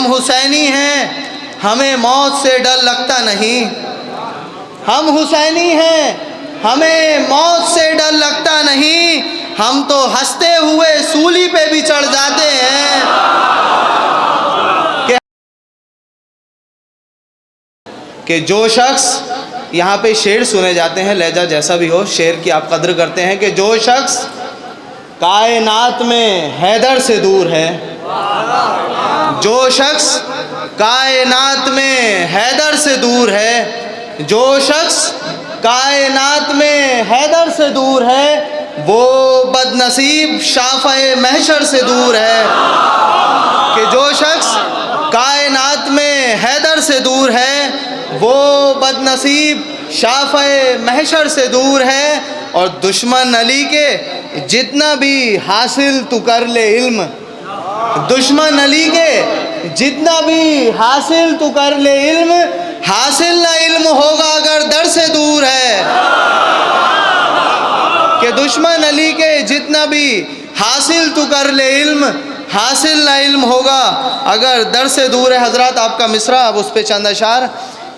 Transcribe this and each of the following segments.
हुसैनी हैं, हमें मौत से डर लगता नहीं। हम हुसैनी हैं, हमें मौत से डर लगता नहीं। हम तो हंसते हुए सूली पे भी चढ़ जाते हैं कि जो शख्स, यहाँ पे शेर सुने जाते हैं, लहजा जैसा भी हो, शेर की आप कद्र करते हैं कि जो शख्स कायनात में हैदर से दूर है, जो शख्स कायनात में हैदर से दूर है, जो शख्स कायनात में हैदर से दूर है, वो बदनसीब शाफ़े महशर से दूर है। कि जो शख्स कायनात में हैदर से दूर है, वो बदनसीब शाफ़े महशर से दूर है। और दुश्मन अली के जितना भी हासिल तू कर ले इल्म, दुश्मन अली के जितना भी हासिल तू कर ले इल्म, हासिल ना इल्म होगा अगर दर से दूर है। कि दुश्मन अली के जितना भी हासिल तू कर ले इल्म, हासिल ना इल्म होगा अगर दर से दूर है। हजरत आपका मिसरा, अब उस पर चंद अशार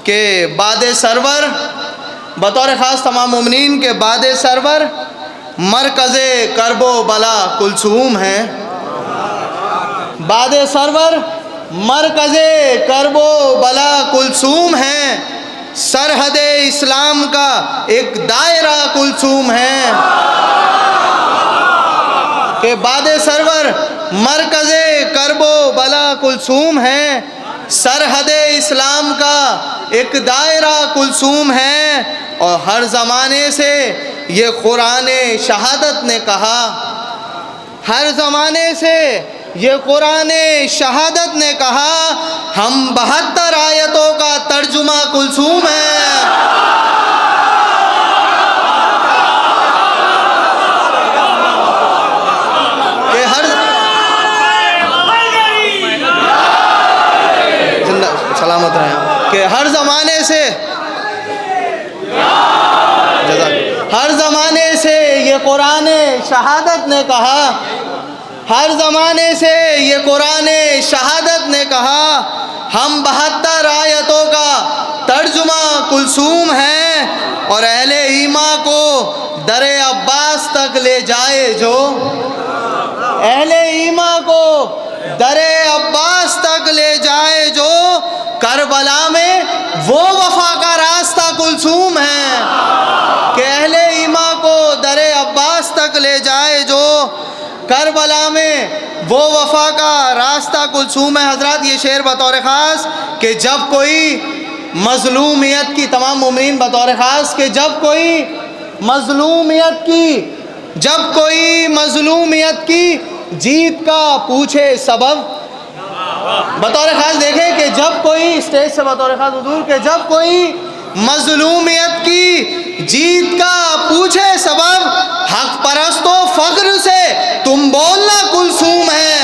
के बादे सरवर, बतौर ख़ास तमाम मोमिनीन के बादे सरवर मरकज़े करबो बला कुलसूम है। बादे सरवर मरकज़े करबो बला कुलसूम है, सरहदे इस्लाम का एक दायरा कुलसूम है। के बादे सरवर मरकज़े करबो बला कुलसूम है, सरहदे इस्लाम का एक दायरा कुलसूम है। और हर ज़माने से ये कुराने शहादत ने कहा, हर ज़माने से ये कुराने शहादत ने कहा, हम 72 आयतों का तर्जुमा कुलसूम है। कि हर जिंदा सलामत रहें। कि हर ज़माने से, हर ज़माने से ये कुराने शहादत ने कहा, हर ज़माने से ये कुराने शहादत ने कहा, हम 72 आयतों का तर्जुमा कुलसूम है। और अहले ईमा को दरे अब्बास तक ले जाए जो, अहले ईमा को दरे अब्बास तक ले जाए जो, करबला में वो वफा का रास्ता कुलसूम है। कि अहले ईमा को दरे अब्बास तक ले जाए जो, करबला में वो वफा का रास्ता कुलसूम है। हजरत ये शेर बतौर ख़ास कि जब कोई मज़लूमियत की, तमाम मोमिनीन बतौर ख़ास कि जब कोई मज़लूमियत की, जब कोई मज़लूमियत की जीत का पूछे सबब, बतौर ख़ास देखें कि जब कोई, स्टेज से बतौर ख़ास हुजूर, कि जब कोई मज़लूमियत की जीत का पूछे सबब, हक परस्तो फ़ख्र से तुम बोलना कुलसूम है।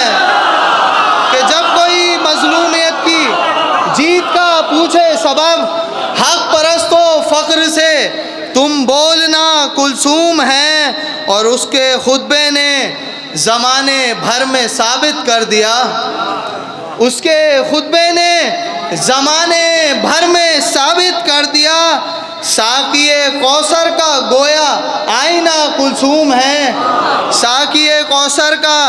कि जब कोई मज़लूमियत की जीत का पूछे सबब, हक परस्तो फ़ख्र से तुम बोलना कुलसूम है। और उसके खुतबे ने ज़माने भर में साबित कर दिया, उसके खुतबे ने ज़माने भर में साबित कर दिया, साक़िए कौसर का गोया आईना कुलसूम है, साक़िए कौसर का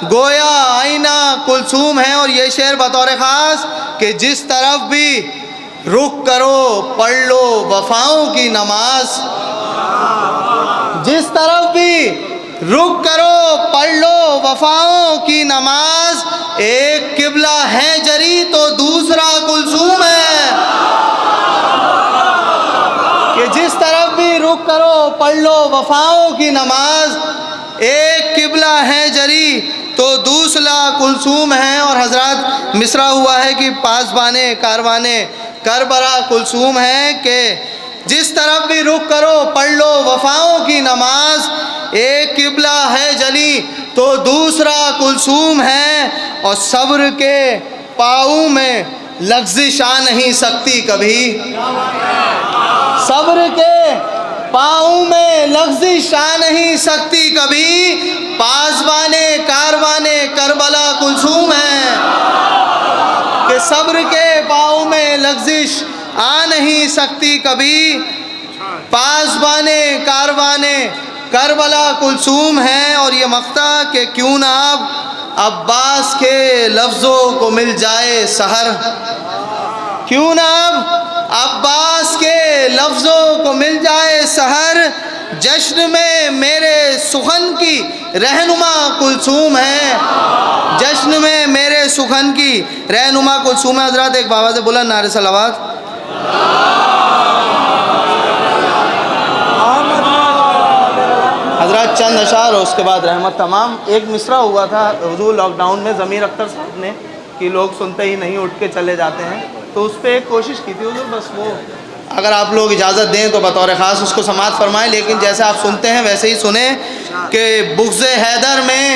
गोया आईना कुलसूम है। और ये शेर बतौर ख़ास कि जिस तरफ भी रुख करो पढ़ लो वफ़ाओं की नमाज, जिस तरफ भी रुख करो पढ़ लो वफ़ाओं की नमाज, एक किबला है जरी तो दूसरा कुलसूम है। कि जिस तरफ भी रुख करो पढ़ लो वफ़ाओं की नमाज, एक किबला है जरी तो दूसरा कुलसूम है। और हजरत मिसरा हुआ है कि पासबाने कारवाने करबला कुलसूम है कि जिस तरफ भी रुख करो पढ़ लो वफ़ाओं की नमाज, एक किबला है जली तो दूसरा कुलसूम है। और सब्र के पाँव में लग़्ज़िश आ नहीं सकती कभी, सब्र के पाँव में लग़्ज़िश आ नहीं सकती कभी, पासबाने कारवाने करबला कुलसूम है। कि कि सब्र के पाँव में लग़्ज़िश आ नहीं सकती कभी। पासबाने कारवाने करबला कुलसूम है। और ये मक्ता कि क्यों ना अब अब्बास के लफ्ज़ों को मिल जाए सहर, क्यों ना अब अब्बास के लफ्ज़ों को मिल जाए सहर। जश्न में मेरे सुखन की रहनुमा कुलसूम है, जश्न में मेरे सुखन की रहनुमा कुलसूम है। हज़रात एक बाबा से बुलंद नारे सलावत। हज़रात चंद अशार और उसके बाद रहमत तमाम। एक मिसरा हुआ था हुजूर लॉकडाउन में ज़मीर अख्तर साहब ने कि लोग सुनते ही नहीं उठ के चले जाते हैं, तो उस पर एक कोशिश की थी हुजूर, बस वो अगर आप लोग इजाज़त दें तो बतौर ख़ास उसको समाअत फरमाएं। लेकिन जैसे आप सुनते हैं वैसे ही सुने कि बुग़्ज़ हैदर में,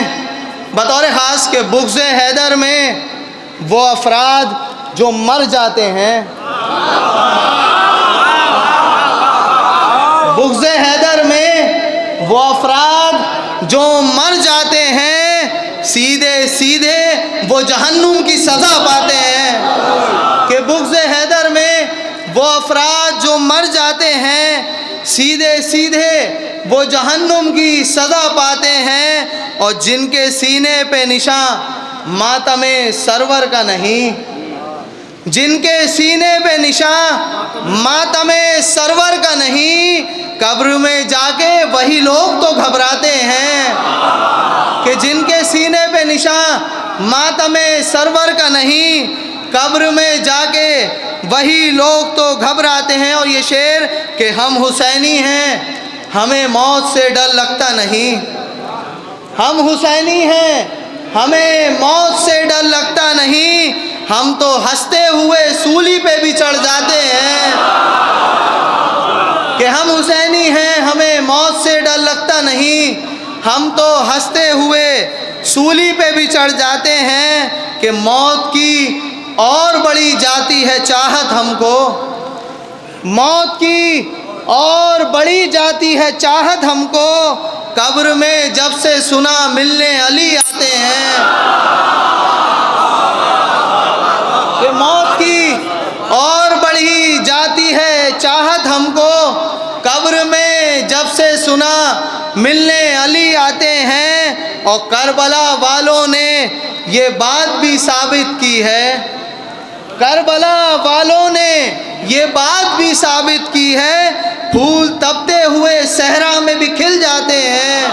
बतौर ख़ास के बुग़्ज़ हैदर में वो अफराद जो मर जाते हैं, बुग़्ज़ हैदर में वो अफराद जो मर जाते हैं सीधे सीधे वो जहन्नुम की सज़ा पाते हैं। कि बुग़्ज़ हैदर में वो अफराद जो मर जाते हैं सीधे सीधे वो जहन्नुम की सज़ा पाते हैं। और जिनके सीने पे निशान मातमे सरवर का नहीं, जिनके सीने पे निशान मातमे सरवर का नहीं, कब्र में जाके वही लोग तो घबराते हैं। कि जिनके सीने पे निशान मातमे सरवर का नहीं, कब्र में जाके वही लोग तो घबराते हैं। और ये शेर कि हम हुसैनी हैं हमें मौत से डर लगता नहीं, हम हुसैनी हैं हमें मौत से डर लगता नहीं, हम तो हंसते हुए सूली पे भी चढ़ जाते हैं। कि हम हुसैनी हैं हमें मौत से डर लगता नहीं, हम तो हंसते हुए सूली पे भी चढ़ जाते हैं। कि मौत की और बड़ी जाती है चाहत हमको, मौत की और बड़ी जाती है चाहत हमको, कब्र में जब से सुना मिलने अली आते हैं। कि मौत की और बड़ी जाती है चाहत हमको, कब्र में जब से सुना मिलने अली आते हैं। और करबला वालों ने ये बात भी साबित की है, करबला वालों ने ये बात भी साबित की है, फूल तपते हुए सहरा में भी खिल जाते हैं।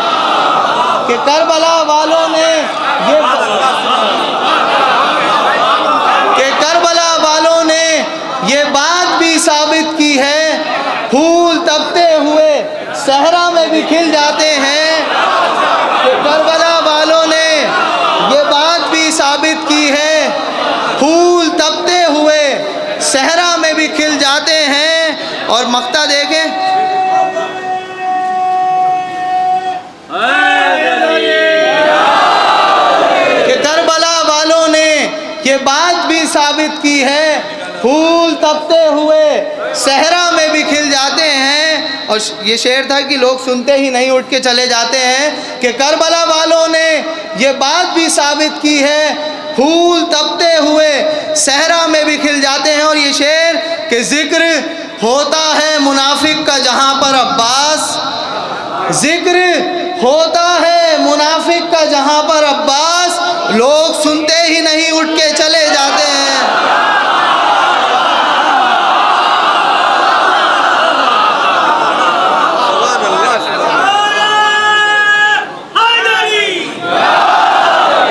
कि करबला वालों ने ये कि करबला वालों ने ये बात भी साबित की है, फूल तपते हुए सहरा में भी खिल जाते हैं। कि करबला वालों ने ये बात भी साबित की है, फूल तपते हुए सहरा में भी खिल जाते हैं। और मक्ता देखें, कि करबला वालों ने ये बात भी साबित की है, फूल तपते हुए सहरा में भी खिल जाते हैं। और ये शेर था कि लोग सुनते ही नहीं उठ के चले जाते हैं। कि करबला वालों ने ये बात भी साबित की है, फूल तपते हुए सहरा में भी खिल जाते हैं। और ये शेर कि जिक्र होता है मुनाफिक का जहाँ पर अब्बास, जिक्र होता है मुनाफिक का जहाँ पर अब्बास, लोग सुनते ही नहीं उठ के चले जाते हैं।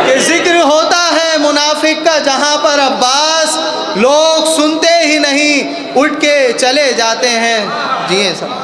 कि जिक्र होता है मुनाफिक का जहाँ पर अब्बास, लोग सुनते ही नहीं उठ के चले जाते हैं। जी सब